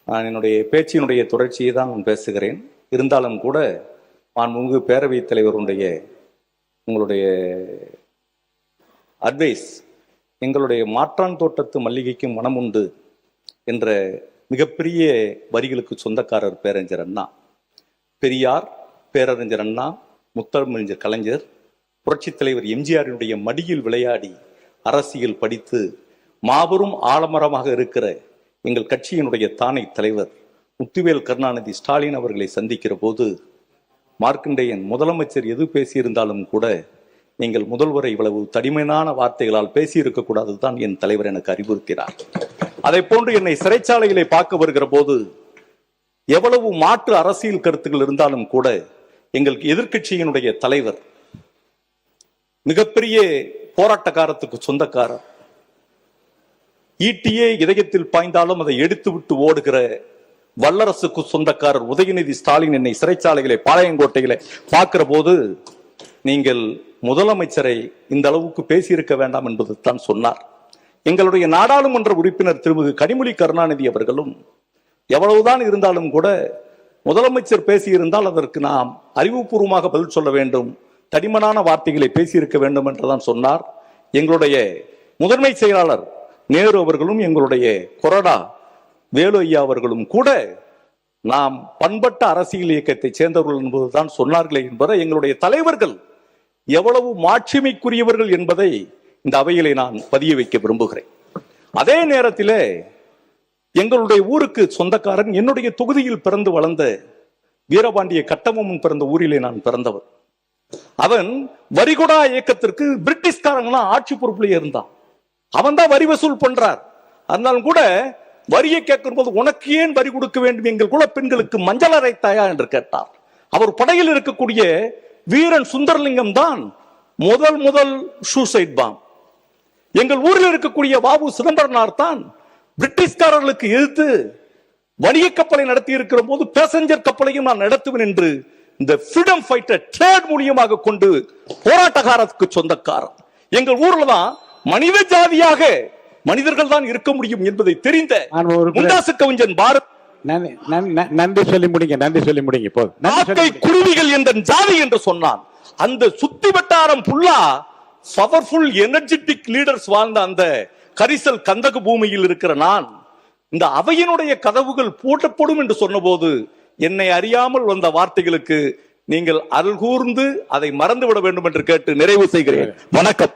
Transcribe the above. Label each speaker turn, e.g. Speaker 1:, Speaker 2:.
Speaker 1: நான் என்னுடைய பேச்சினுடைய தொடர்ச்சியை தான் நான் பேசுகிறேன். இருந்தாலும் கூட மாண்புமிகு பேரவைத் தலைவருடைய உங்களுடைய அட்வைஸ், எங்களுடைய மாற்றான் தோட்டத்து மல்லிகைக்கும் மனம் உண்டு என்ற மிகப்பெரிய வரிகளுக்கு சொந்தக்காரர் பேரறிஞர் அண்ணா. பெரியார், பேரறிஞர் அண்ணா, முத்தமிழறிஞர் கலைஞர், புரட்சித் தலைவர் எம்ஜிஆரினுடைய மடியில் விளையாடி அரசியல் படித்து மாபெரும் ஆலமரமாக இருக்கிற எங்கள் கட்சியினுடைய தானை தலைவர் முத்துவேல் கருணாநிதி ஸ்டாலின் அவர்களை சந்திக்கிற போது மார்க்கண்டேயன் முதலமைச்சர் எது பேசியிருந்தாலும் கூட நீங்கள் முதல்வரை இவ்வளவு தடிமையான வார்த்தைகளால் பேசியிருக்க கூடாது தான் என் தலைவர் எனக்கு அறிவுறுத்தினார். அதை போன்று என்னை சிறைச்சாலையிலே பார்க்க வருகிற போது எவ்வளவு மாற்று அரசியல் கருத்துக்கள் இருந்தாலும் கூட எங்கள் எதிர்க்கட்சியினுடைய தலைவர் மிகப்பெரிய போராட்டக்காரத்துக்கு சொந்தக்காரர், ஈட்டியே இதயத்தில் பாய்ந்தாலும் அதை எடுத்து விட்டு ஓடுகிற வல்லரசுக்கு சொந்தக்காரர் உதயநிதி ஸ்டாலின் என்னை சிறைச்சாலைகளை பாளையங்கோட்டையில பார்க்கிற போது நீங்கள் முதலமைச்சரை இந்த அளவுக்கு பேசியிருக்க வேண்டாம் என்பது தான் சொன்னார். எங்களுடைய நாடாளுமன்ற உறுப்பினர் திருமிகு கனிமொழி கருணாநிதி அவர்களும் எவ்வளவுதான் இருந்தாலும் கூட முதலமைச்சர் பேசியிருந்தால் அதற்கு நாம் அறிவுபூர்வமாக பதில் சொல்ல வேண்டும், தடிமனான வார்த்தைகளை பேசியிருக்க வேண்டும் என்றுதான் சொன்னார். எங்களுடைய முதன்மை செயலாளர் நேரு அவர்களும் எங்களுடைய கொறடா வேலு ஐயா அவர்களும் கூட நாம் பண்பட்ட அரசியல் இயக்கத்தை சேர்ந்தவர்கள் என்பதுதான் சொன்னார்களே என்பதை எங்களுடைய தலைவர்கள் எவ்வளவு மாட்சிமைக்குரியவர்கள் என்பதை இந்த அவையிலே நான் பதிய வைக்க விரும்புகிறேன். அதே நேரத்தில் எங்களுடைய ஊருக்கு சொந்தக்காரன், என்னுடைய தொகுதியில் பிறந்து வளர்ந்த வீரபாண்டிய கட்டபொம்மன் பிறந்த ஊரிலே நான் பிறந்தவர். அவன் வரிகொடா இயக்கத்திற்கு பிரிட்டிஷ்காரங்களாம் ஆட்சி பொறுப்பிலே இருந்தான். அவன் தான் வரி வசூல் பண்றார். அதனாலும் கூட வரியை கேட்கும் போது உனக்கு ஏன் வரி கொடுக்க வேண்டும், எங்கள் குல பெண்களுக்கு மஞ்சள் அரைத்தாயா என்று கேட்டார். அவர் படையில் இருக்கக்கூடிய வீரன் சுந்தரலிங்கம் தான் முதல் சூசைட் பாம். எங்கள் ஊரில் இருக்கக்கூடிய பாபு சிதம்பரனார் தான் பிரிட்டிஷ்காரர்களுக்கு எதிர்த்து வணிக கப்பலை நடத்தி இருக்கிற போது பேசஞ்சர் கப்பலையும் நான் நடத்துவேன் என்று இந்த ஃப்ரீடம் ஃபைட்டர் ட்ரேட் மூலியமாக கொண்டு போராட்டக்காரத்துக்கு சொந்தக்காரர். எங்கள் ஊர்ல தான் மனித ஜாதியாக மனிதர்கள் தான் இருக்க முடியும் என்பதை தெரிந்த முண்டாசு கவிஞன் பாரத்.
Speaker 2: நன்றி சொல்லி முடிங்க
Speaker 1: குருவிகள் என்ற ஜாதி என்று சொன்னான். அந்த சுத்தி வட்டாரம் புல்லா பவர்ஃபுல் எனர்ஜெட்டிக் லீடர்ஸ் வாழ்ந்த அந்த கரிசல் கந்தக பூமியில் இருக்கிற நான் இந்த அவையினுடைய கதவுகள் பூட்டப்படும் என்று சொன்ன போது என்னை அறியாமல் வந்த வார்த்தைகளுக்கு நீங்கள் அருள் கூர்ந்து அதை மறந்துவிட வேண்டும் என்று கேட்டு நிறைவு செய்கிறேன். வணக்கம்.